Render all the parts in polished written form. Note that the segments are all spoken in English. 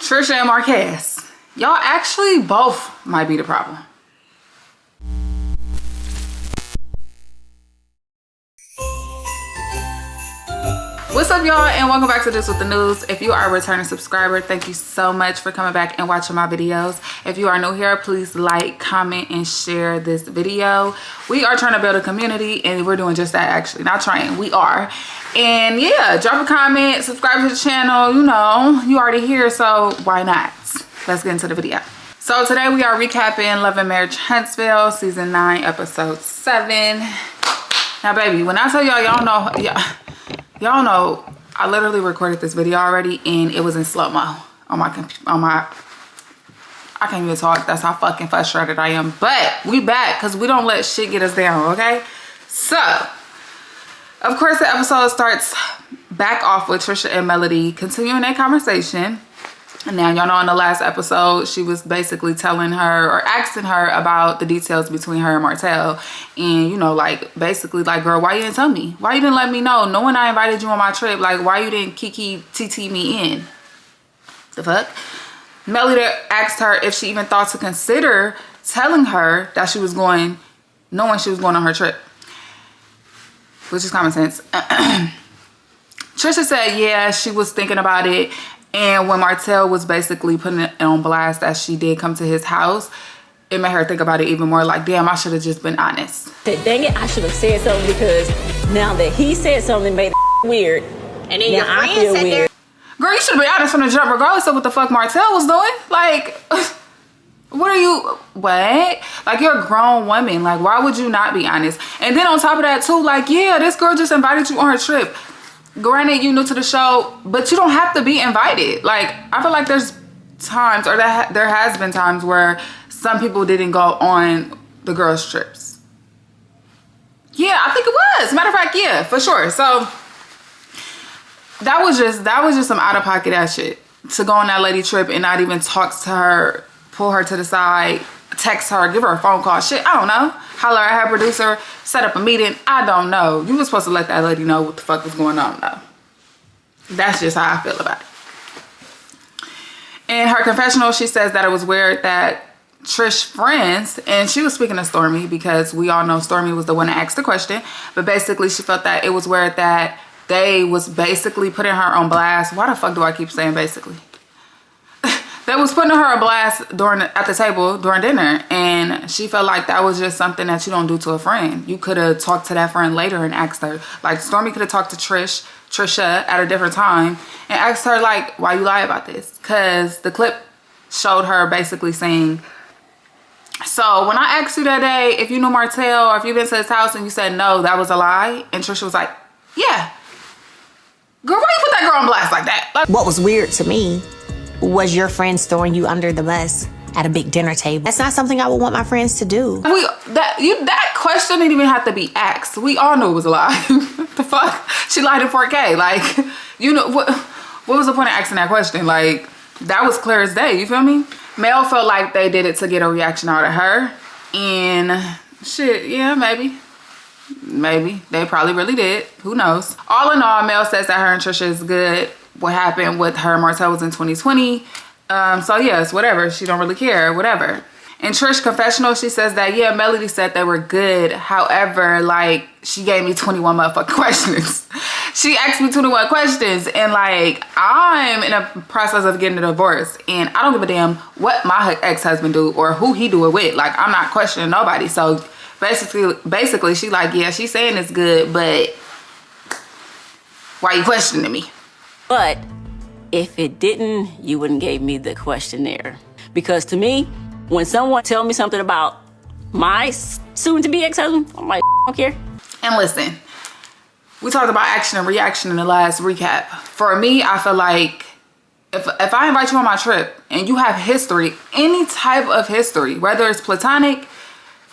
Trisha and Marques, y'all actually both might be the problem. What's up, y'all, and welcome back to This With The News. If you are a returning subscriber, thank you so much for coming back and watching my videos. If you are new here, please like, comment, and share this video. We are trying to build a community, and we're doing just that. Actually, not trying, we are. And yeah, drop a comment, subscribe to the channel. You know, you already here, so why not? Let's get into the video. So today we are recapping Love and Marriage Huntsville season 9 episode 7. Now baby, when I tell y'all, y'all know I literally recorded this video already and it was in slow-mo on my I can't even talk. That's how fucking frustrated I am. But we back because we don't let shit get us down, okay? So of course the episode starts back off with Trisha and Melody continuing their conversation. And now y'all know in the last episode she was basically telling her or asking her about the details between her and Martel, and you know, like basically like, girl, why you didn't tell me? Why you didn't let me know? Knowing I invited you on my trip, like why you didn't kiki TT me in? The fuck? Melody asked her if she even thought to consider telling her that she was going, knowing she was going on her trip, which is common sense. Trisha said yeah, she was thinking about it. And when Martel was basically putting it on blast that she did come to his house, it made her think about it even more, like, damn, I should have just been honest. Dang it, I should have said something, because now that he said something made it weird. And then your friend said weird. Girl, you should have been honest from the jump regardless of what the fuck Martel was doing. Like, what are you, what? Like, you're a grown woman. Like, why would you not be honest? And then on top of that too, like, yeah, this girl just invited you on her trip. Granted, you new to the show, but you don't have to be invited. Like, I feel like there's times, or there has been times where some people didn't go on the girls' trips. Yeah, I think it was. Matter of fact, yeah, for sure. So that was just some out of pocket ass shit, to go on that lady trip and not even talk to her, pull her to the side, text her, give her a phone call, shit, I don't know. Holler at her producer, set up a meeting, I don't know. You were supposed to let that lady know what the fuck was going on though. That's just how I feel about it. In her confessional, she says that it was weird that Trish friends, and she was speaking to Stormy because we all know Stormy was the one that asked the question, but basically she felt that it was weird that they was basically putting her on blast. Why the fuck do I keep saying basically? They was putting her on blast at the table during dinner, and she felt like that was just something that you don't do to a friend. You could have talked to that friend later and asked her. Like, Stormy could have talked to Trisha at a different time and asked her, like, why you lie about this? Because the clip showed her basically saying, so when I asked you that day if you knew Martel or if you've been to his house, and you said no, that was a lie, and Trisha was like, yeah. Girl, why you put that girl on blast like that? Like, what was weird to me was your friends throwing you under the bus at a big dinner table. That's not something I would want my friends to do. That question didn't even have to be asked. We all knew it was a lie. The fuck? She lied in 4K. Like, you know, what was the point of asking that question? Like, that was clear as day, you feel me? Mel felt like they did it to get a reaction out of her. And shit, yeah, maybe. Maybe. They probably really did. Who knows? All in all, Mel says that her and Trisha is good. What happened with her and Martel was in 2020. So yes, whatever. She don't really care, whatever. In Trish's confessional, she says that, yeah, Melody said they were good. However, like, she gave me 21 motherfucking questions. She asked me 21 questions, and like, I'm in a process of getting a divorce, and I don't give a damn what my ex-husband do or who he do it with. Like, I'm not questioning nobody. So basically she like, yeah, she's saying it's good, but why you questioning me? But if it didn't, you wouldn't give me the questionnaire. Because to me, when someone tell me something about my soon-to-be ex-husband, I'm like, I don't care. And listen, we talked about action and reaction in the last recap. For me, I feel like if I invite you on my trip and you have history, any type of history, whether it's platonic,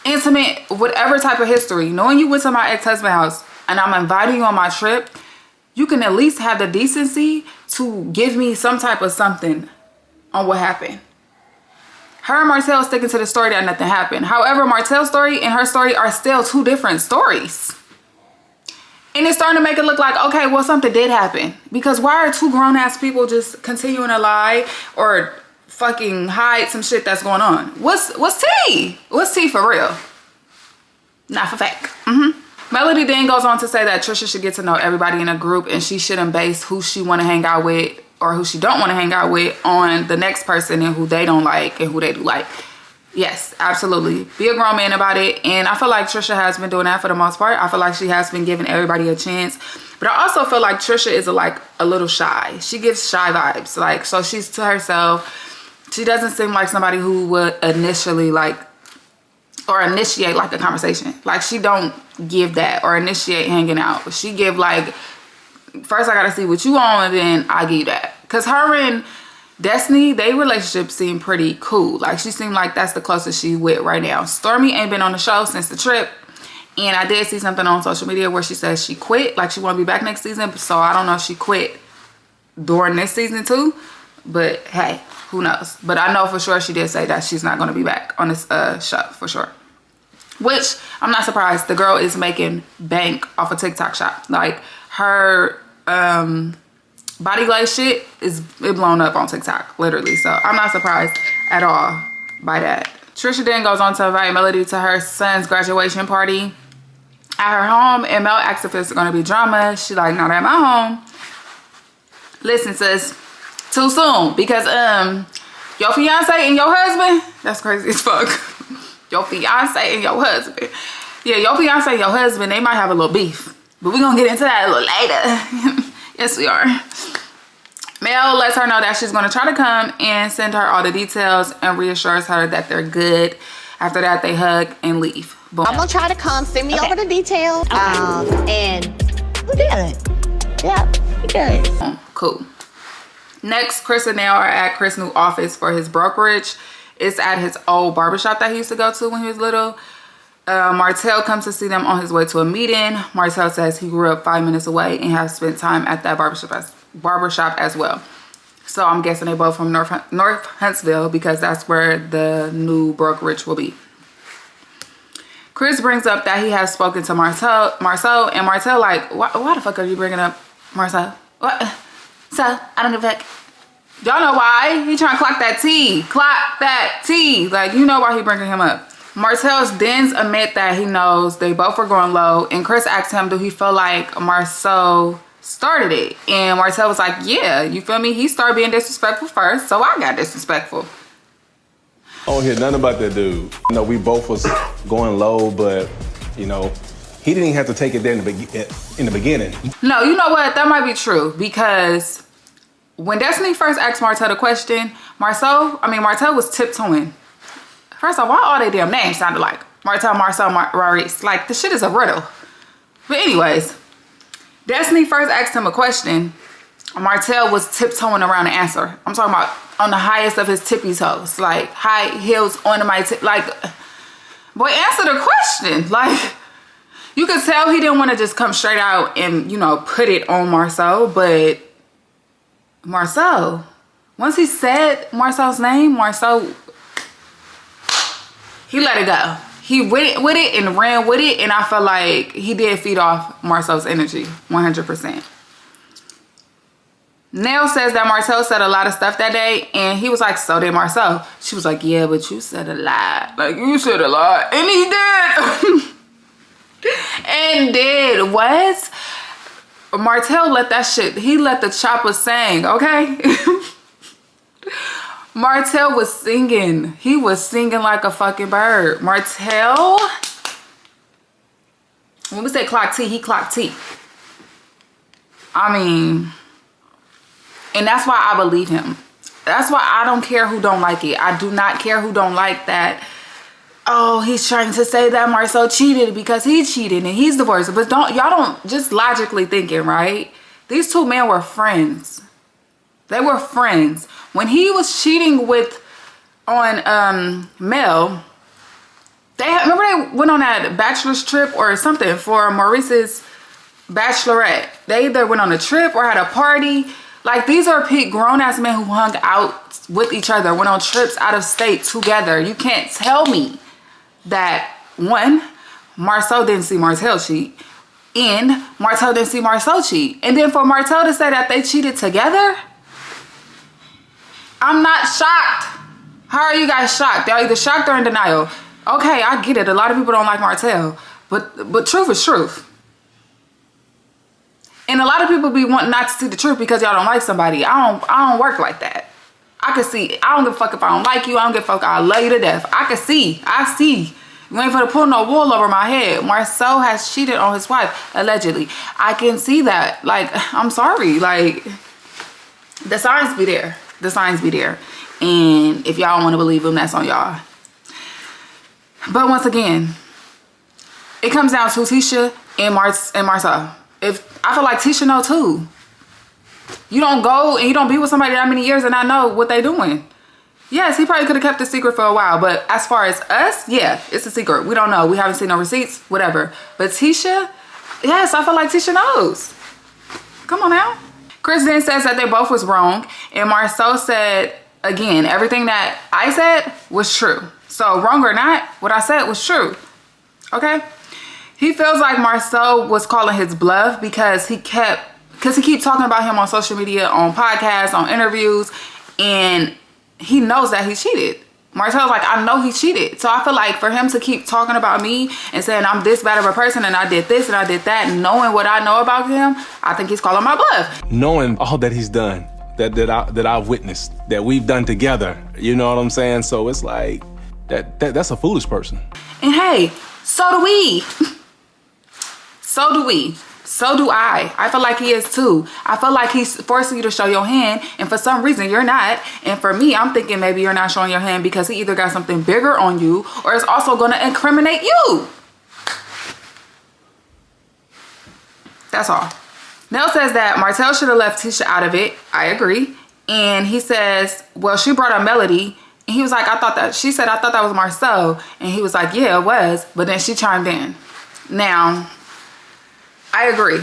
intimate, whatever type of history, knowing you went to my ex-husband's house and I'm inviting you on my trip, you can at least have the decency to give me some type of something on what happened. Her and Martel sticking to the story that nothing happened. However, Martel's story and her story are still two different stories. And it's starting to make it look like, okay, well, something did happen. Because why are two grown-ass people just continuing to lie or fucking hide some shit that's going on? What's tea? What's tea for real? Not for fact. Melody then goes on to say that Trisha should get to know everybody in a group and she shouldn't base who she want to hang out with or who she don't want to hang out with on the next person and who they don't like and who they do like. Yes, absolutely. Be a grown man about it. And I feel like Trisha has been doing that for the most part. I feel like she has been giving everybody a chance. But I also feel like Trisha is like a little shy. She gives shy vibes. Like, so she's to herself. She doesn't seem like somebody who would initially like, or initiate like a conversation. Like she don't give that or initiate hanging out. She give like, first I gotta see what you on and then I give you that. Cause her and Destiny, their relationship seemed pretty cool. Like she seemed like that's the closest she with right now. Stormy ain't been on the show since the trip. And I did see something on social media where she says she quit. Like she won't be back next season. So I don't know if she quit during this season too. But hey, who knows? But I know for sure she did say that she's not going to be back on this show for sure. Which I'm not surprised. The girl is making bank off a TikTok shop. Like her body glaze shit is blown up on TikTok, literally. So I'm not surprised at all by that. Trisha then goes on to invite Melody to her son's graduation party at her home, and Mel asks if it's gonna be drama. She like, not at my home. Listen, sis, too soon, because your fiance and your husband, that's crazy as fuck. Your fiance and your husband, yeah, your fiance and your husband, they might have a little beef, but we're gonna get into that a little later. Yes, we are. Mel lets her know that she's going to try to come and send her all the details and reassures her that they're good. After that, they hug and leave. Boom. I'm gonna try to come. Send me over the details. And we good. Yeah, we good. Cool. Next, Chris and Nell are at Chris' new office for his brokerage. It's at his old barbershop that he used to go to when he was little. Martel comes to see them on his way to a meeting. Martel says he grew up 5 minutes away and has spent time at that barbershop as well. So I'm guessing they both from North Huntsville because that's where the new brokerage will be. Chris brings up that he has spoken to Marcel, and Martel like, why the fuck are you bringing up Marcel? What? So, I don't give a fuck. Y'all know why? He trying to clock that T. Clock that T. Like, you know why he bringing him up. Martel's then admit that he knows they both were going low, and Chris asked him, do he feel like Marcel started it? And Martel was like, yeah, you feel me? He started being disrespectful first, so I got disrespectful. I don't hear nothing about that dude. You know, we both was going low, but, you know, he didn't even have to take it there in the beginning. No, you know what? That might be true, because when Destiny first asked Martel the question, Martel was tiptoeing. First off, why all they damn names sounded like? Martel, Marcel, Maurice. Like, the shit is a riddle. But anyways, Destiny first asked him a question. Martel was tiptoeing around the answer. I'm talking about on the highest of his tippy toes. Like, high heels on my tip. Like, boy, answer the question. Like, you could tell he didn't want to just come straight out and, you know, put it on Marcel. But Marcel, once he said Marcel's name, Marcel, he let it go. He went with it and ran with it, and I felt like he did feed off Marcel's energy, 100%. Nell says that Martel said a lot of stuff that day, and he was like, so did Marcel. She was like, yeah, but you said a lot. Like, you said a lot. And he did. And did. What? Martel let that shit, he let the chopper sing, okay? Martel was singing. He was singing like a fucking bird. Martel, when we say clock T, he clocked T. I mean, and that's why I believe him. That's why I don't care who don't like it. I do not care who don't like that. Oh, he's trying to say that Marcel cheated because he cheated and he's divorced. But y'all don't just logically thinking, right? These two men were friends. They were friends. When he was cheating on Mel, remember they went on that bachelor's trip or something for Maurice's bachelorette. They either went on a trip or had a party. Like, these are grown-ass men who hung out with each other, went on trips out of state together. You can't tell me that, one, Marcel didn't see Martel cheat, and Martel didn't see Marcel cheat. And then for Martel to say that they cheated together, I'm not shocked. How are you guys shocked? They're either shocked or in denial. Okay, I get it. A lot of people don't like Martel, but truth is truth. And a lot of people be wanting not to see the truth because y'all don't like somebody. I don't work like that. I can see. I don't give a fuck if I don't like you. I don't give a fuck. I love you to death. I can see. I see. You ain't finna pull no wool over my head. Marcel has cheated on his wife, allegedly. I can see that. Like, I'm sorry. Like, the signs be there. The signs be there. And if y'all want to believe them, that's on y'all. But once again, it comes down to Tisha and Marcel. I feel like Tisha know too. You don't go and you don't be with somebody that many years and not know what they doing. Yes, he probably could have kept the secret for a while, but as far as us, yeah, it's a secret. We don't know. We haven't seen no receipts, whatever. But Tisha, yes, I feel like Tisha knows. Come on now. Chris then says that they both was wrong, and Marcel said, again, everything that I said was true. So wrong or not, what I said was true. Okay? He feels like Marcel was calling his bluff because he keeps talking about him on social media, on podcasts, on interviews, and he knows that he cheated. Marcel's like, I know he cheated. So I feel like for him to keep talking about me and saying I'm this bad of a person and I did this and I did that, and knowing what I know about him, I think he's calling my bluff. Knowing all that he's done, that I've witnessed, that we've done together, you know what I'm saying? So it's like, that's a foolish person. And hey, so do we. So do we. So do I. I feel like he is too. I feel like he's forcing you to show your hand, and for some reason you're not. And for me, I'm thinking maybe you're not showing your hand because he either got something bigger on you or is also going to incriminate you. That's all. Nell says that Martel should have left Tisha out of it. I agree. And he says, well, she brought up Melody. And he was like, she said, I thought that was Marcel. And he was like, yeah, it was. But then she chimed in. Now, I agree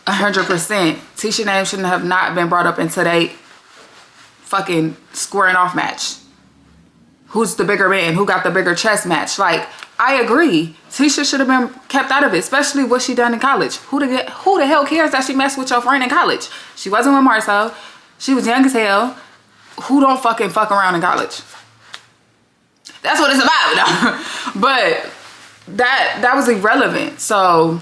100%. Tisha's name shouldn't have not been brought up into that fucking squaring off match. Who's the bigger man? Who got the bigger chest match? Like, I agree. Tisha should have been kept out of it, especially what she done in college. Who the hell cares that she messed with your friend in college? She wasn't with Marcel. She was young as hell. Who don't fucking fuck around in college? That's what it's about. But that was irrelevant. So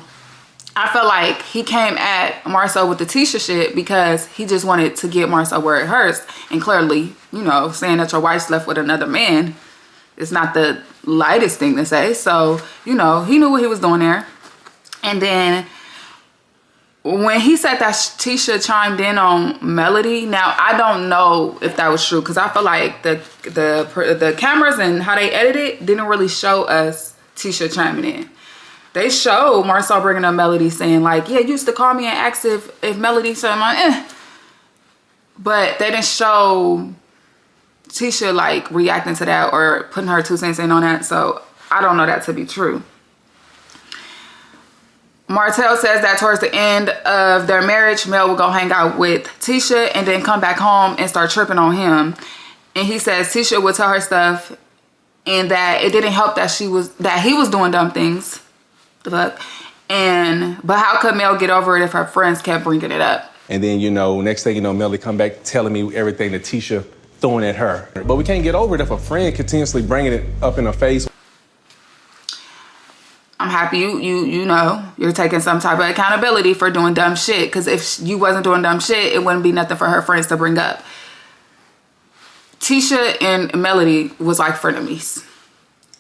I felt like he came at Marcel with the Tisha shit because he just wanted to get Marcel where it hurts. And clearly, you know, saying that your wife's left with another man is not the lightest thing to say. So, you know, he knew what he was doing there. And then when he said that Tisha chimed in on Melody, now I don't know if that was true because I feel like the cameras and how they edited didn't really show us Tisha chiming in. They showed Marcel bringing up Melody saying like, yeah, you used to call me and ask if Melody said, I'm like, But they didn't show Tisha like reacting to that or putting her 2 cents in on that. So I don't know that to be true. Martel says that towards the end of their marriage, Mel will go hang out with Tisha and then come back home and start tripping on him. And he says Tisha would tell her stuff and that it didn't help that he was doing dumb things. The fuck. But how could Mel get over it if her friends kept bringing it up? And then, you know, next thing you know, Melody come back telling me everything that Tisha throwing at her. But we can't get over it if a friend continuously bringing it up in her face. I'm happy you know you're taking some type of accountability for doing dumb shit. Because if you wasn't doing dumb shit, it wouldn't be nothing for her friends to bring up. Tisha and Melody was like frenemies.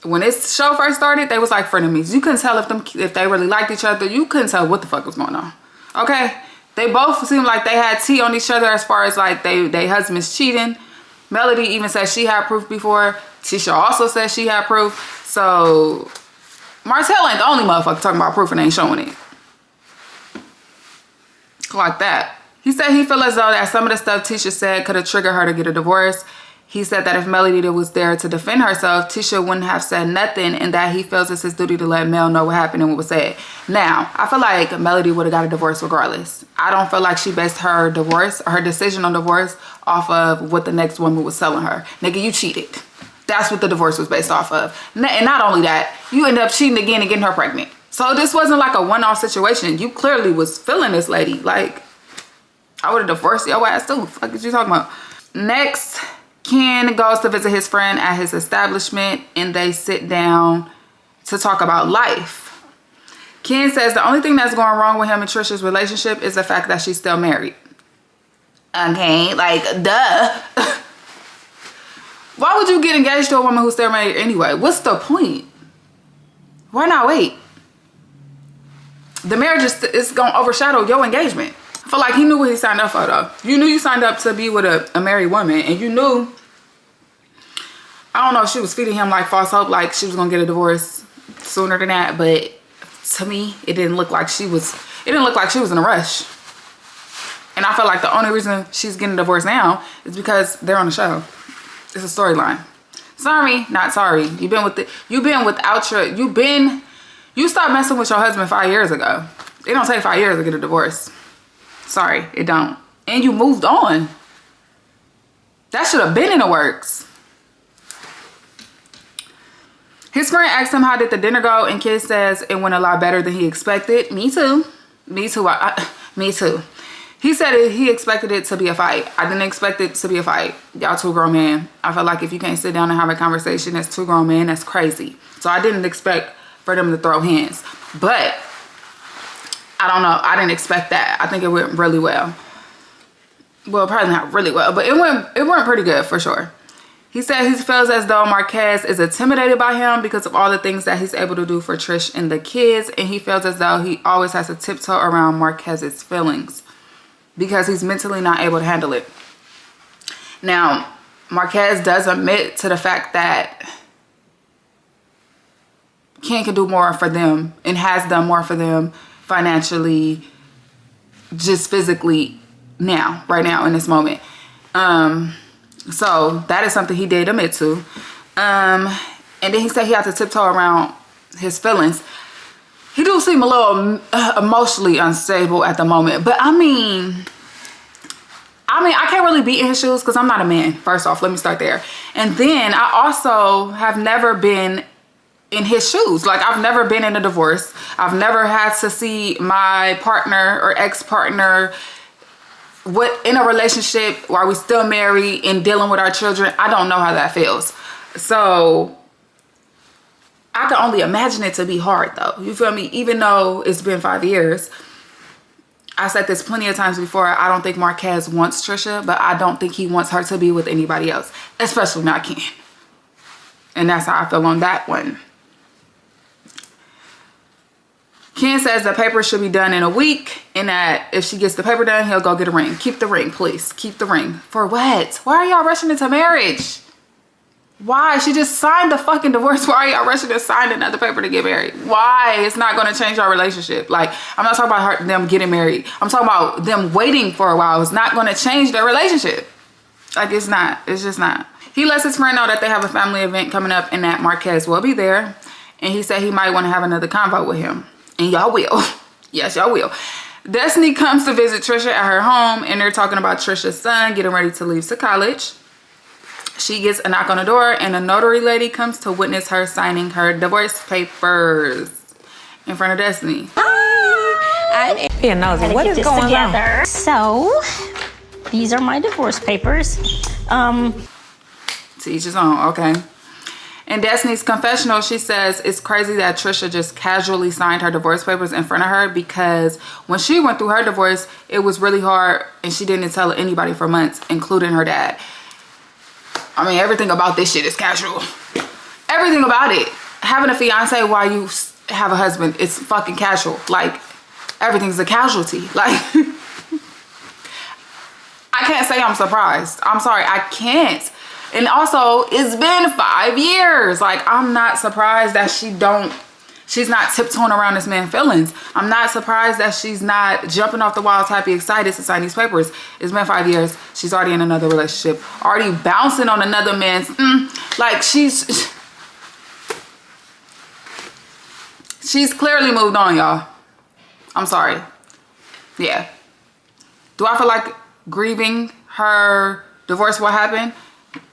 When this show first started, they was like frenemies. You couldn't tell if they really liked each other. You couldn't tell what the fuck was going on. Okay? They both seemed like they had tea on each other as far as like they husbands cheating. Melody even said she had proof before. Tisha also said she had proof. So Martel ain't the only motherfucker talking about proof and ain't showing it. Like that. He said he feel as though that some of the stuff Tisha said could have triggered her to get a divorce. He said that if Melody was there to defend herself, Tisha wouldn't have said nothing, and that he feels it's his duty to let Mel know what happened and what was said. Now, I feel like Melody would have got a divorce regardless. I don't feel like she based her divorce or her decision on divorce off of what the next woman was telling her. Nigga, you cheated. That's what the divorce was based off of. And not only that, you end up cheating again and getting her pregnant. So this wasn't like a one-off situation. You clearly was feeling this lady. Like, I would have divorced your ass too. Fuck is you talking about? Next, Ken goes to visit his friend at his establishment and they sit down to talk about life. Ken says the only thing that's going wrong with him and Trisha's relationship is the fact that she's still married. Okay, like, duh. Why would you get engaged to a woman who's still married anyway? What's the point? Why not wait? The marriage is going to overshadow your engagement. I feel like he knew what he signed up for, though. You knew you signed up to be with a married woman, and you knew, I don't know if she was feeding him like false hope, like she was going to get a divorce sooner than that, but to me, it didn't look like she was in a rush. And I feel like the only reason she's getting a divorce now is because they're on the show. It's a storyline. Sorry, not sorry. You stopped messing with your husband 5 years ago. It don't take 5 years to get a divorce. Sorry, it don't. And you moved on. That should have been in the works. His friend asked him how did the dinner go, and Kid says it went a lot better than he expected. Me too. Me too. Me too. He said he expected it to be a fight. I didn't expect it to be a fight. Y'all two grown men. I feel like if you can't sit down and have a conversation as two grown men, that's crazy. So I didn't expect for them to throw hands. But I don't know. I didn't expect that. I think it went really well. Well, probably not really well, but it went pretty good for sure. He said he feels as though Marques is intimidated by him because of all the things that he's able to do for Trish and the kids. And he feels as though he always has to tiptoe around Marques's feelings because he's mentally not able to handle it. Now, Marques does admit to the fact that Ken can do more for them and has done more for them financially, just physically right now in this moment. So that is something he did admit to. And then he said he had to tiptoe around his feelings. He do seem a little emotionally unstable at the moment. But I mean, I can't really be in his shoes because I'm not a man. First off, let me start there. And then I also have never been in his shoes. Like, I've never been in a divorce. I've never had to see my partner or ex-partner in a relationship while we still married and dealing with our children. I don't know how that feels. So I can only imagine it to be hard though. You feel me? Even though it's been 5 years. I said this plenty of times before. I don't think Marques wants Trisha, but I don't think he wants her to be with anybody else, especially not Ken. And that's how I feel on that one. Ken says the paper should be done in a week and that if she gets the paper done, he'll go get a ring. Keep the ring, please. Keep the ring. For what? Why are y'all rushing into marriage? Why? She just signed the fucking divorce. Why are y'all rushing to sign another paper to get married? Why? It's not going to change our relationship. Like, I'm not talking about them getting married. I'm talking about them waiting for a while. It's not going to change their relationship. Like, it's not. It's just not. He lets his friend know that they have a family event coming up and that Marques will be there. And he said he might want to have another convo with him. And y'all will. Yes, y'all will. Destiny comes to visit Trisha at her home and they're talking about Trisha's son getting ready to leave to college. She gets a knock on the door and a notary lady comes to witness her signing her divorce papers in front of Destiny. What is going on? So, these are my divorce papers. To each his own, okay. In Destiny's confessional, she says it's crazy that Trisha just casually signed her divorce papers in front of her because when she went through her divorce, it was really hard and she didn't tell anybody for months, including her dad. I mean, everything about this shit is casual. Everything about it. Having a fiance while you have a husband, it's fucking casual. Like, everything's a casualty. Like, I can't say I'm surprised. I'm sorry, I can't. And also, it's been 5 years. Like, I'm not surprised that she's not tiptoeing around this man's feelings. I'm not surprised that she's not jumping off the walls, happy, excited to sign these papers. It's been 5 years. She's already in another relationship, already bouncing on another man's. Like, she's clearly moved on, y'all. I'm sorry. Yeah. Do I feel like grieving her divorce? What happened?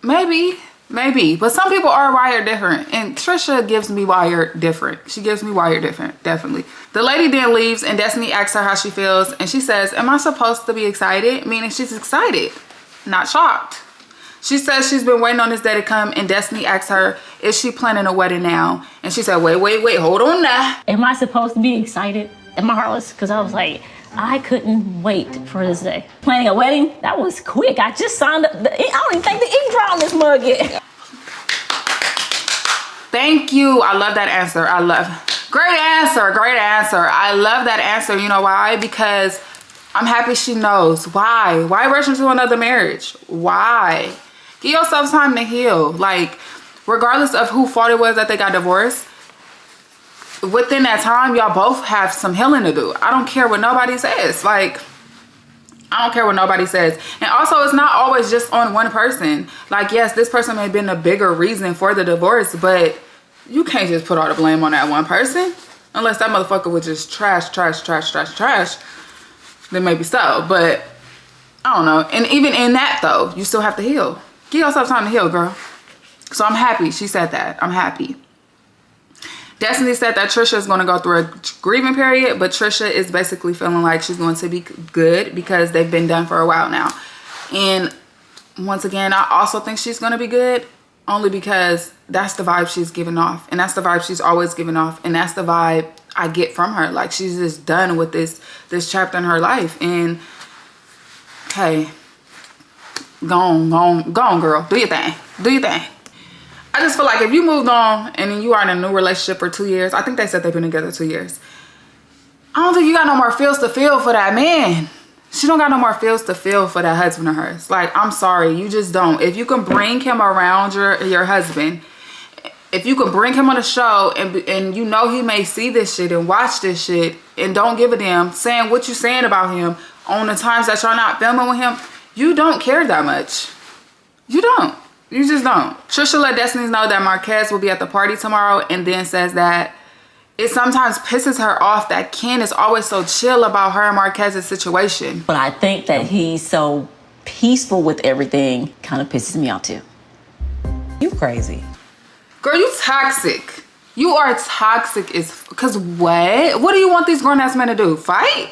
Maybe Maybe, but some people are wired different, and Trisha gives me wired different. She gives me wired different, definitely. The lady then leaves, and Destiny asks her how she feels, and she says, am I supposed to be excited? Meaning she's excited, not shocked. She says she's been waiting on this day to come, and Destiny asks her, is she planning a wedding now? And she said, wait, hold on now. Am I supposed to be excited? Am I heartless? Because I was like, I couldn't wait for this day. Planning a wedding? That was quick. I just signed up. I don't even think the ink dry on this mug yet. Thank you. I love that answer. Great answer. I love that answer. You know why? Because I'm happy she knows. Why rush into another marriage? Why? Give yourself time to heal. Like, regardless of who fault it was that they got divorced, within that time, y'all both have some healing to do. I don't care what nobody says. Like, I don't care what nobody says. And also, it's not always just on one person. Like, yes, this person may have been a bigger reason for the divorce, but you can't just put all the blame on that one person. Unless that motherfucker was just trash. Then maybe so. But I don't know. And even in that, though, you still have to heal. Give yourself time to heal, girl. So I'm happy she said that. I'm happy. Destiny said that Trisha is going to go through a grieving period, but Trisha is basically feeling like she's going to be good because they've been done for a while now. And once again, I also think she's going to be good only because that's the vibe she's giving off. And that's the vibe she's always giving off. And that's the vibe I get from her. Like, she's just done with this chapter in her life. And hey, go on, girl. Do your thing. I just feel like if you moved on and then you are in a new relationship for 2 years, I think they said they've been together 2 years. I don't think you got no more feels to feel for that man. She don't got no more feels to feel for that husband of hers. Like, I'm sorry, you just don't. If you can bring him around your husband, if you can bring him on a show and you know he may see this shit and watch this shit and don't give a damn saying what you saying about him on the times that y'all not filming with him, you don't care that much. You don't. You just don't. Trisha let Destiny know that Marques will be at the party tomorrow, and then says that it sometimes pisses her off that Ken is always so chill about her and Marques' situation. But I think that he's so peaceful with everything kind of pisses me off too. You crazy. Girl, you toxic. You are toxic as... Because what? What do you want these grown-ass men to do? Fight?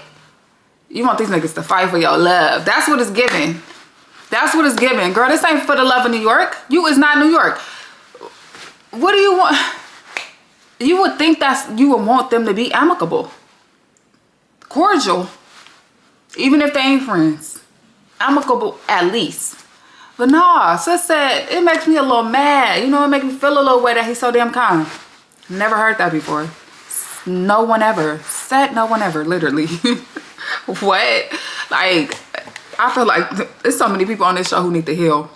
You want these niggas to fight for your love. That's what it's giving. That's what it's giving. Girl, this ain't for the love of New York. You is not New York. What do you want? You would think you would want them to be amicable. Cordial. Even if they ain't friends. Amicable at least. But nah, sis said, it makes me a little mad. You know, it makes me feel a little way that he's so damn kind. Never heard that before. No one ever. Said no one ever, literally. What? Like... I feel like there's so many people on this show who need to heal.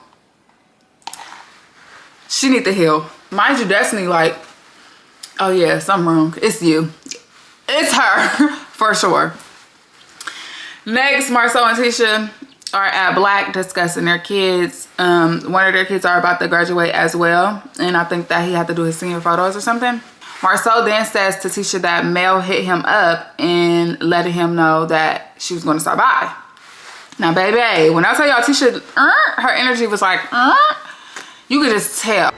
She need to heal. Mind you, Destiny like, oh yeah, something wrong. It's you. It's her, for sure. Next, Marcel and Tricia are at Black discussing their kids. One of their kids are about to graduate as well. And I think that he had to do his senior photos or something. Marcel then says to Tricia that Mel hit him up and letting him know that she was going to stop by. Now, baby, when I tell y'all Tricia, her energy was like, you could just tell.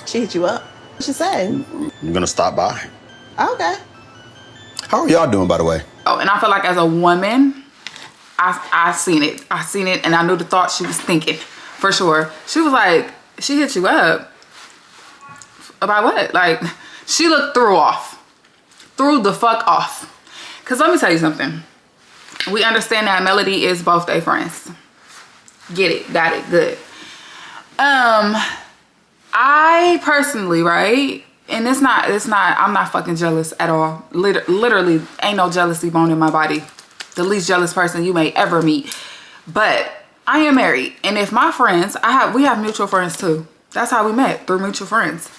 She hit you up. What she said? I'm gonna stop by. Okay. How are y'all doing, by the way? Oh, and I feel like as a woman, I seen it. I seen it, and I knew the thought she was thinking, for sure. She was like, she hit you up. About what? Like, she looked threw the fuck off. Because let me tell you something. We understand that Melody is both their friends. Get it, got it, good. I personally, right? And it's not, I'm not fucking jealous at all. Literally, ain't no jealousy bone in my body. The least jealous person you may ever meet. But I am married. And if my friends, we have mutual friends too. That's how we met, through mutual friends.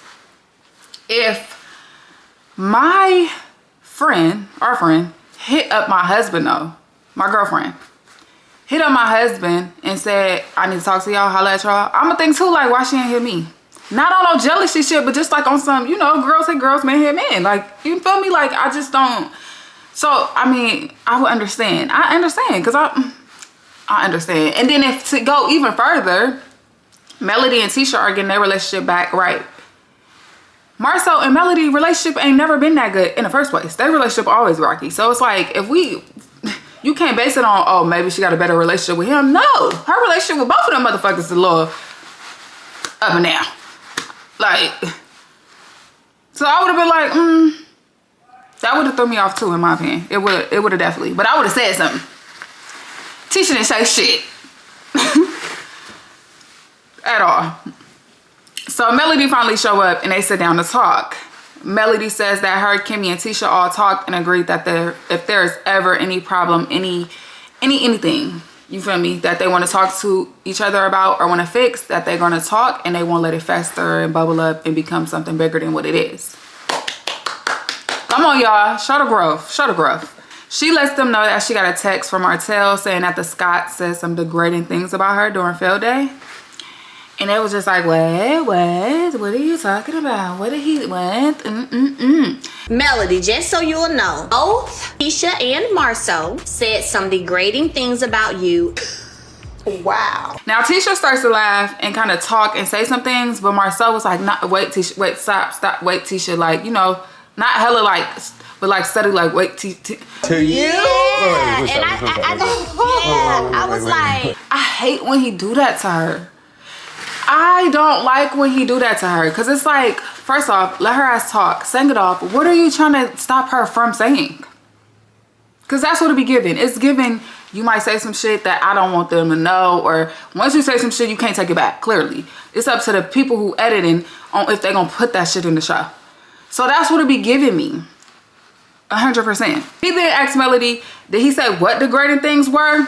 If my friend, our friend, hit up my husband though, my girlfriend, hit up my husband and said, I need to talk to y'all, holla at y'all, I'ma think too, like, why she ain't hit me? Not on no jealousy shit, but just like on some, you know, girls hit girls, men hit men. Like, you feel me? Like, I just don't. So, I mean, I would understand. I understand, because I understand. And then if to go even further, Melody and Tisha are getting their relationship back right. Marcel and Melody relationship ain't never been that good in the first place. Their relationship always rocky. So it's like, you can't base it on, oh, maybe she got a better relationship with him. No, her relationship with both of them motherfuckers is a little up and down. Like, so I would have been like, that would have thrown me off too, in my opinion. It would have definitely, but I would have said something. Tisha didn't say shit at all. So Melody finally show up and they sit down to talk. Melody says that her, Kimmy, and Tisha all talked and agreed that if there's ever any problem, anything, you feel me, that they want to talk to each other about or want to fix, that they're going to talk and they won't let it fester and bubble up and become something bigger than what it is. Come on, y'all. Show the growth. Show the growth. She lets them know that she got a text from Martel saying that the Scott said some degrading things about her during field day. And it was just like, what are you talking about? What? Melody, just so you'll know, both Tisha and Marcel said some degrading things about you. Wow. Now Tisha starts to laugh and kind of talk and say some things, but Marcel was like, wait, Tisha, wait, stop, wait, Tisha, like, you know, not hella like, but like steady, like, wait, To you? Yeah, and I was like, I hate when he do that to her. I don't like when he do that to her, because it's like, first off, let her ass talk, sing it off. What are you trying to stop her from saying? Because that's what it be giving. It's giving, you might say some shit that I don't want them to know, or once you say some shit, you can't take it back, clearly. It's up to the people who editing on if they're going to put that shit in the show. So that's what it be giving me. 100%. He then asked Melody, did he say what degrading things were?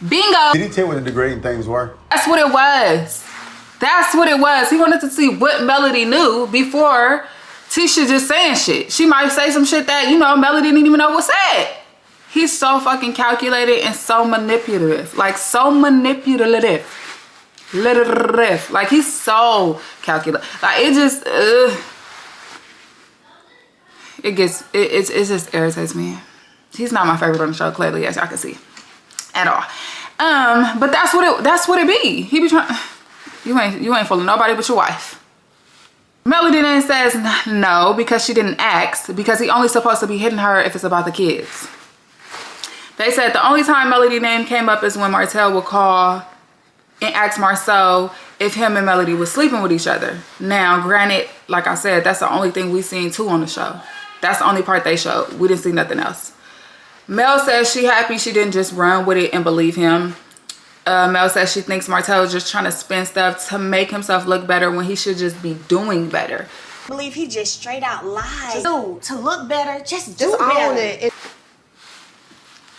Bingo. Did he tell you what the degrading things were? That's what it was. That's what it was. He wanted to see what Melody knew before Tisha just saying shit. She might say some shit that, you know, Melody didn't even know was said. He's so fucking calculated and so manipulative. Like, so manipulative. Like, he's so calculated. Like, it just, it just irritates me. He's not my favorite on the show, clearly, as y'all can see. At all. But that's what it be. He be trying, you ain't fooling nobody but your wife. Melody then says no, because she didn't ask, because he only supposed to be hitting her if it's about the kids. They said the only time Melody name came up is when Martel would call and ask Marcel if him and Melody was sleeping with each other. Now, granted, like I said, that's the only thing we seen too on the show. That's the only part they showed. We didn't see nothing else. Mel says she happy she didn't just run with it and believe him. Mel says she thinks Martel is just trying to spin stuff to make himself look better when he should just be doing better. I believe he just straight out lied. To look better, just do own better. it.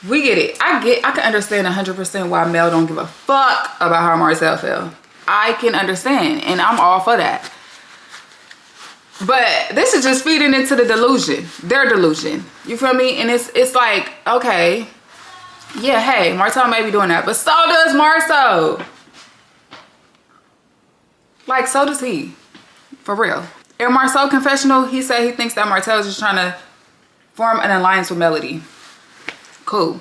We get it. I can understand 100% why Mel don't give a fuck about how Marcel feel. I can understand, and I'm all for that. But this is just feeding into the delusion, their delusion. You feel me? And it's like, okay, yeah, hey, Martel may be doing that, but so does Marcel. Like, so does he, for real. In Marcel confessional, he said he thinks that Martel is just trying to form an alliance with Melody. Cool.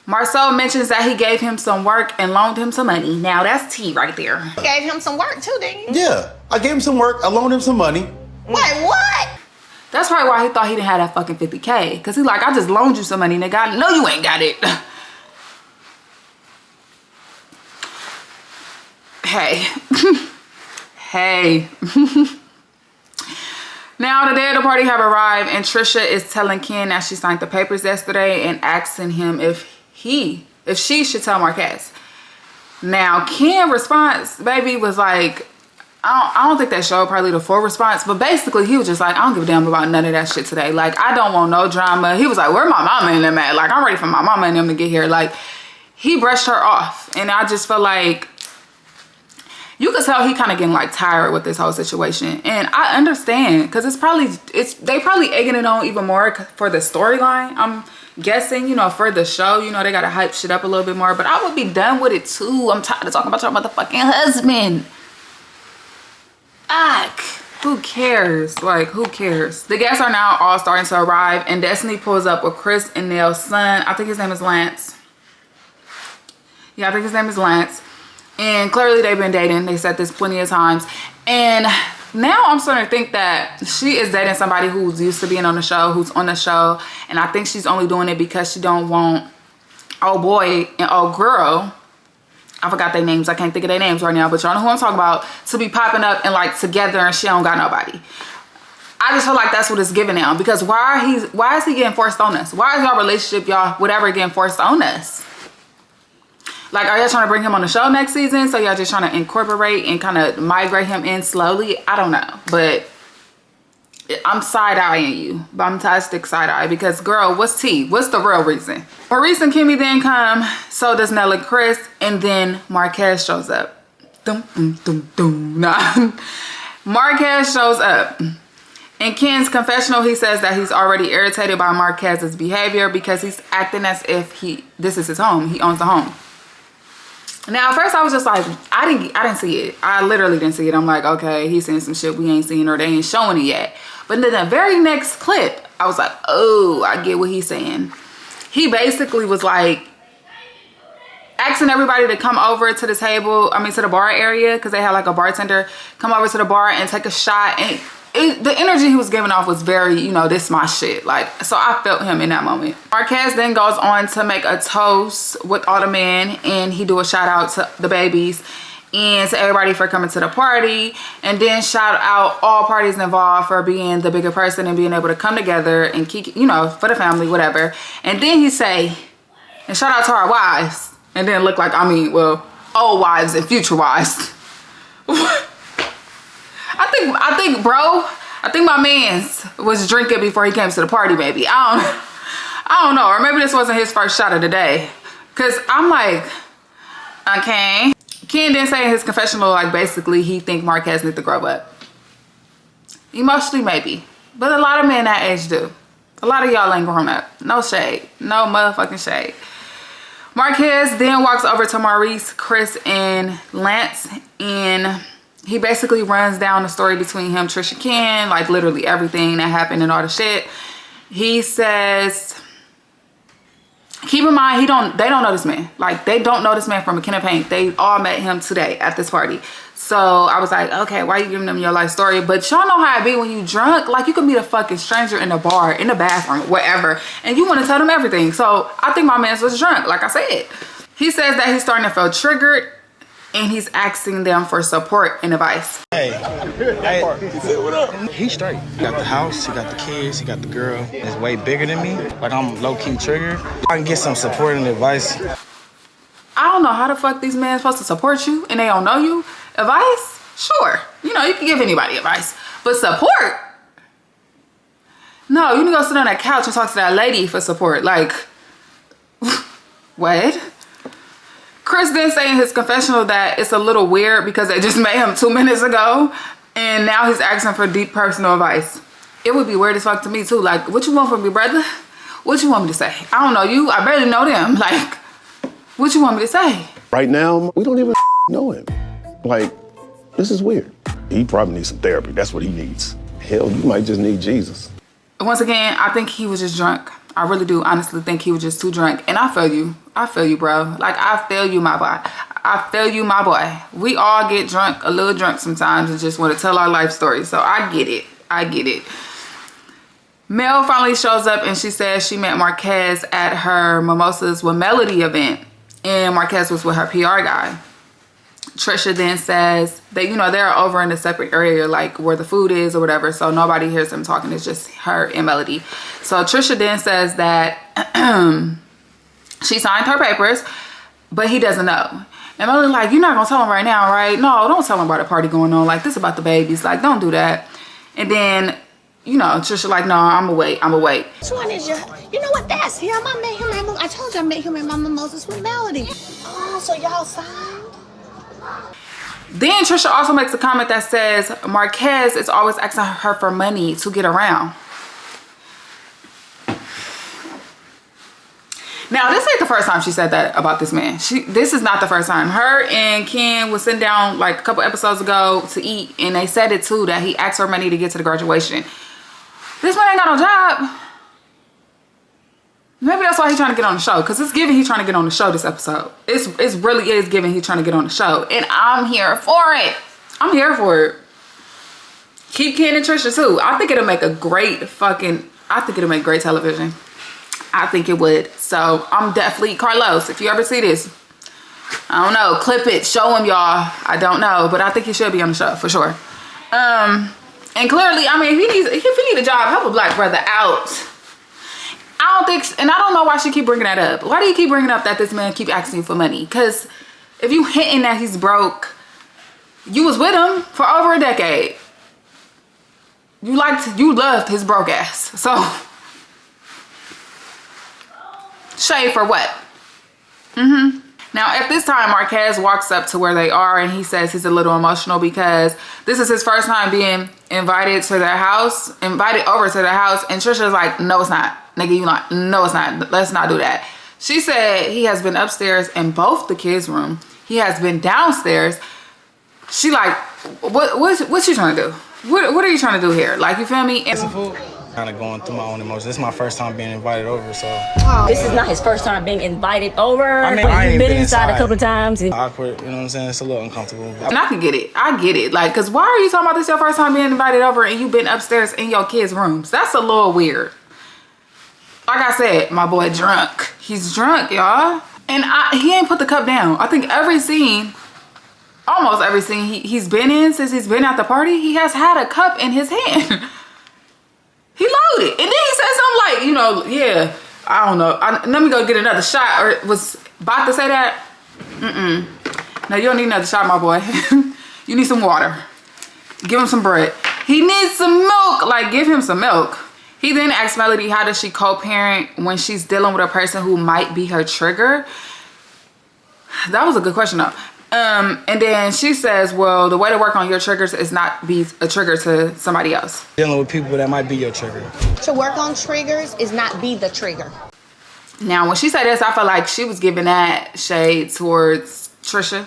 Marcel mentions that he gave him some work and loaned him some money. Now that's tea right there. You gave him some work too, didn't you? Yeah, I gave him some work. I loaned him some money. Wait, what? That's probably why he thought he didn't have that fucking 50K. Cause he's like, I just loaned you some money, nigga. No, you ain't got it. Hey. Hey. Now the day of the party have arrived and Trisha is telling Ken that she signed the papers yesterday and asking him if she should tell Marques. Now Ken's response, baby, was like, I don't think that showed probably the full response, but basically he was just like, I don't give a damn about none of that shit today. Like, I don't want no drama. He was like, where my mama and them at? Like, I'm ready for my mama and them to get here. Like, he brushed her off. And I just felt like, you could tell he kind of getting like tired with this whole situation. And I understand, because they probably egging it on even more for the storyline. I'm guessing, you know, for the show, you know, they got to hype shit up a little bit more, but I would be done with it too. I'm tired of talking about your motherfucking husband. Who cares? Like, who cares? The guests are now all starting to arrive, and Destiny pulls up with Chris and Nell's son. I think his name is Lance. Yeah, I think his name is Lance. And clearly they've been dating. They said this plenty of times. And now I'm starting to think that she is dating somebody who's used to being on the show, who's on the show. And I think she's only doing it because she don't want old boy and old girl, I forgot their names, I can't think of their names right now, but y'all know who I'm talking about, to be popping up and like together and she don't got nobody. I just feel like that's what it's giving now, because why is he getting forced on us? Why is y'all relationship, y'all whatever, getting forced on us? Like, are y'all trying to bring him on the show next season? So y'all just trying to incorporate and kind of migrate him in slowly? I don't know, but I'm side-eyeing you. Bombastic side-eye, because girl, what's tea? What's the real reason? Maurice and Kimmy then come, so does Nell and Chris, and then Marques shows up. Dum, dum, dum, dum. Nah. Marques shows up. In Ken's confessional, he says that he's already irritated by Marquez's behavior because he's acting as if this is his home. He owns the home. Now, at first I was just like, I didn't see it. I literally didn't see it. I'm like, okay, he's saying some shit we ain't seen, or they ain't showing it yet. But then the very next clip, I was like, oh, I get what he's saying. He basically was like asking everybody to come over to the table, to the bar area, because they had like a bartender come over to the bar and take a shot. And the energy he was giving off was very, this my shit. Like, so I felt him in that moment. Marques then goes on to make a toast with all the men, and he do a shout out to the babies and to everybody for coming to the party, and then shout out all parties involved for being the bigger person and being able to come together and keep, for the family, whatever. And then he say, and shout out to our wives, and then look like, old wives and future wives. I think my man's was drinking before he came to the party, maybe. I don't know. Or maybe this wasn't his first shot of the day. Cause I'm like, okay. Ken didn't say in his confessional, like, basically he think Marques need to grow up. Emotionally, maybe. But a lot of men that age do. A lot of y'all ain't grown up. No shade. No motherfucking shade. Marques then walks over to Maurice, Chris, and Lance, and he basically runs down the story between him, Trisha, Ken, like literally everything that happened and all the shit. He says, keep in mind, they don't know this man. Like, they don't know this man from a can of paint. They all met him today at this party. So I was like, okay, why are you giving them your life story? But y'all know how it be when you drunk. Like, you could meet a fucking stranger in a bar, in the bathroom, whatever, and you want to tell them everything. So I think my man was drunk, like I said. He says that he's starting to feel triggered, and he's asking them for support and advice. Hey, he's straight. He got the house, he got the kids, he got the girl. It's way bigger than me. Like, I'm low-key triggered. I can get some support and advice. I don't know how the fuck these men supposed to support you and they don't know you. Advice? Sure. You can give anybody advice. But support? No, you need to go sit on that couch and talk to that lady for support. Like, what? Chris then say in his confessional that it's a little weird because they just met him 2 minutes ago, and now he's asking for deep personal advice. It would be weird as fuck to me too. Like, what you want from me, brother? What you want me to say? I don't know you. I barely know them. Like, what you want me to say? Right now, we don't even know him. Like, this is weird. He probably needs some therapy. That's what he needs. Hell, you might just need Jesus. Once again, I think he was just drunk. I really do honestly think he was just too drunk. And I feel you. I feel you, bro. Like, I feel you, my boy. I feel you, my boy. We all get drunk, a little drunk sometimes, and just want to tell our life story. So I get it. I get it. Mel finally shows up, and she says she met Marques at her Mimosas with Melody event. And Marques was with her PR guy. Trisha then says that, they're over in a separate area, like where the food is or whatever. So nobody hears them talking. It's just her and Melody. So Trisha then says that she signed her papers, but he doesn't know. And Melody like, you're not going to tell him right now, right? No, don't tell him about a party going on. Like, this about the babies. Like, don't do that. And then, Trisha like, no, I'm going to wait. Which one is your, you know what, that's him. I told you I met him in my Mimosas with Melody. Oh, so y'all signed? Then Trisha also makes a comment that says Marques is always asking her for money to get around. Now, this ain't the first time she said that about this man. This is not the first time. Her and Ken was sitting down like a couple episodes ago to eat, and they said it too, that he asked her money to get to the graduation. This man ain't got no job. Maybe that's why he's trying to get on the show, because it's giving he's trying to get on the show this episode. It's really is giving he's trying to get on the show, and I'm here for it. I'm here for it. Keep Ken and Trisha too. I think it'll make a great great television. I think it would. So I'm definitely, Carlos, if you ever see this, I don't know, clip it, show him, y'all. I don't know, but I think he should be on the show for sure. And clearly, I mean, if he need a job, help a black brother out. I don't think, and I don't know why she keep bringing that up. Why do you keep bringing up that this man keep asking you for money? Because if you hinting that he's broke, you was with him for over a decade. You loved his broke ass. So, shade for what? Now, at this time, Marques walks up to where they are and he says he's a little emotional because this is his first time being invited over to their house. And Trisha's like, no, it's not. Nigga, you not. No, it's not. Let's not do that. She said he has been upstairs in both the kids' room. He has been downstairs. She like, what you trying to do? What are you trying to do here? Like, you feel me? Kind of going through my own emotions. This is my first time being invited over, so. This is not his first time being invited over. I mean, but I he's ain't been been inside a couple of times. Awkward, you know what I'm saying? It's a little uncomfortable. And I can get it. I get it. Like, because why are you talking about this your first time being invited over and you've been upstairs in your kids' rooms? That's a little weird. Like I said, my boy drunk. He's drunk, y'all. And he ain't put the cup down. I think every scene, almost every scene he's been in since he's been at the party, he has had a cup in his hand. He loaded. And then he said something like, you know, yeah, I don't know. Let me go get another shot. Or was about to say that. No, you don't need another shot, my boy. You need some water. Give him some bread. He needs some milk. Like, give him some milk. He then asked Melody, how does she co-parent when she's dealing with a person who might be her trigger? That was a good question, though. And then she says, well, the way to work on your triggers is not be a trigger to somebody else. Dealing with people that might be your trigger. To work on triggers is not be the trigger. Now, when she said this, I felt like she was giving that shade towards Trisha,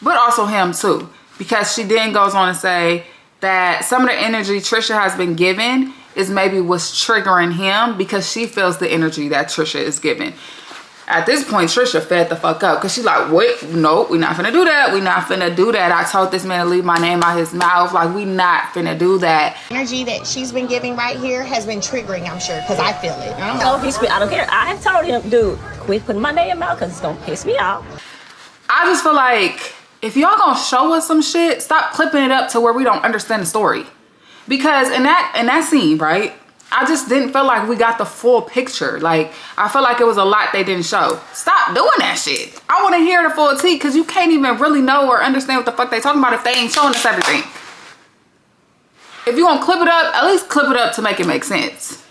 but also him too, because she then goes on to say that some of the energy Trisha has been given is maybe what's triggering him because she feels the energy that Trisha is giving. At this point, Trisha fed the fuck up because she's like, what? Nope, we not finna do that. We not finna do that. I told this man to leave my name out his mouth. Like, we not finna do that. Energy that she's been giving right here has been triggering, I'm sure, because I feel it. I don't care. I have told him, dude, quit putting my name in your mouth because it's going to piss me off. I just feel like if y'all gonna show us some shit, stop clipping it up to where we don't understand the story. Because in that scene, right, I just didn't feel like we got the full picture. Like, I feel like it was a lot they didn't show. Stop doing that shit. I want to hear the full tea because you can't even really know or understand what the fuck they talking about if they ain't showing us everything. If you want to clip it up, at least clip it up to make it make sense.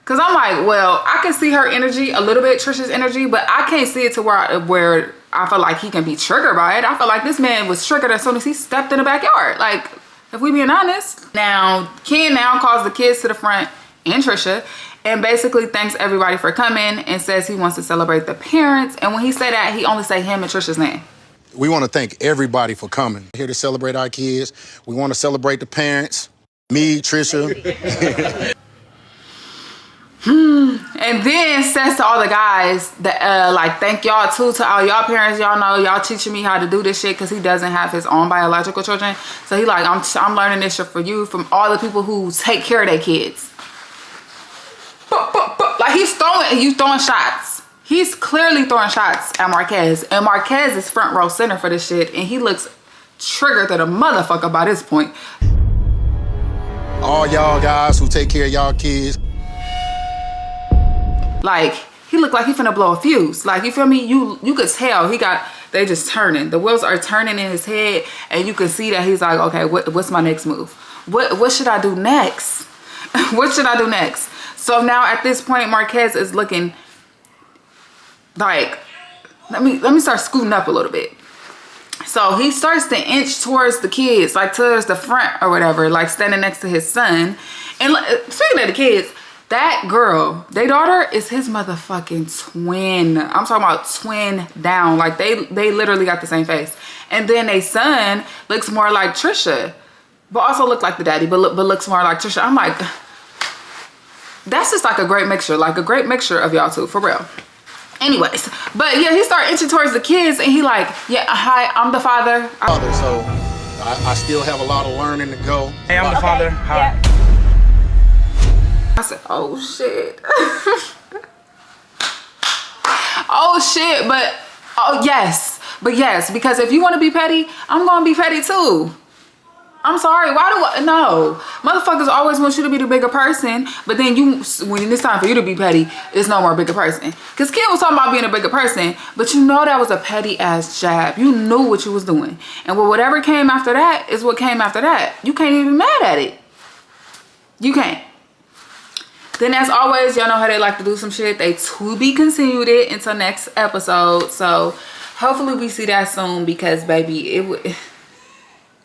Because I'm like, well, I can see her energy a little bit, Trisha's energy, but I can't see it to where I feel like he can be triggered by it. I feel like this man was triggered as soon as he stepped in the backyard. Like, if we being honest. Now, Ken now calls the kids to the front and Trisha and basically thanks everybody for coming and says he wants to celebrate the parents. And when he say that, he only say him and Trisha's name. We want to thank everybody for coming. We're here to celebrate our kids. We want to celebrate the parents. Me, Trisha. And then says to all the guys that like, thank y'all too, to all y'all parents. Y'all know y'all teaching me how to do this shit because he doesn't have his own biological children. So he like, I'm learning this shit for you from all the people who take care of their kids. Like, he's throwing shots. He's clearly throwing shots at Marques, and Marques is front row center for this shit, and he looks triggered to the motherfucker by this point. All y'all guys who take care of y'all kids. Like, he looked like he finna blow a fuse. Like, you feel me? You could tell they just turning. The wheels are turning in his head, and you can see that he's like, okay, what's my next move? What should I do next? What should I do next? So now at this point, Marques is looking like, let me start scooting up a little bit. So he starts to inch towards the kids, like towards the front or whatever, like standing next to his son. And speaking of the kids, that girl, their daughter, is his motherfucking twin. I'm talking about twin down. Like, they literally got the same face. And then their son looks more like Trisha, but also look like the daddy, but looks more like Trisha. I'm like, that's just like a great mixture, of y'all two, for real. Anyways, but yeah, he started inching towards the kids and he like, yeah, hi, I'm the father. So I still have a lot of learning to go. Hey, I'm the father. Hi. I said, oh shit. Oh shit, but oh yes, because if you want to be petty, I'm gonna be petty too. I'm sorry, no. Motherfuckers always want you to be the bigger person, but then when it's time for you to be petty, it's no more bigger person. Because Kim was talking about being a bigger person, but you know that was a petty ass jab. You knew what you was doing. And whatever came after that is what came after that. You can't even be mad at it. You can't. Then as always, y'all know how they like to do some shit. They to be continued it until next episode. So hopefully we see that soon because baby,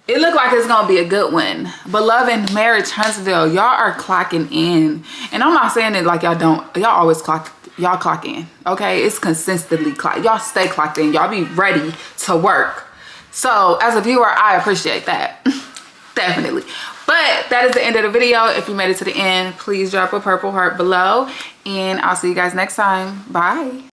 it looked like it's gonna be a good one. But Love and Marriage Huntsville, y'all are clocking in. And I'm not saying it like y'all don't. Y'all always clock in, okay? It's consistently clock. Y'all stay clocked in. Y'all be ready to work. So as a viewer, I appreciate that. Definitely. But that is the end of the video. If you made it to the end, please drop a purple heart below. And I'll see you guys next time. Bye.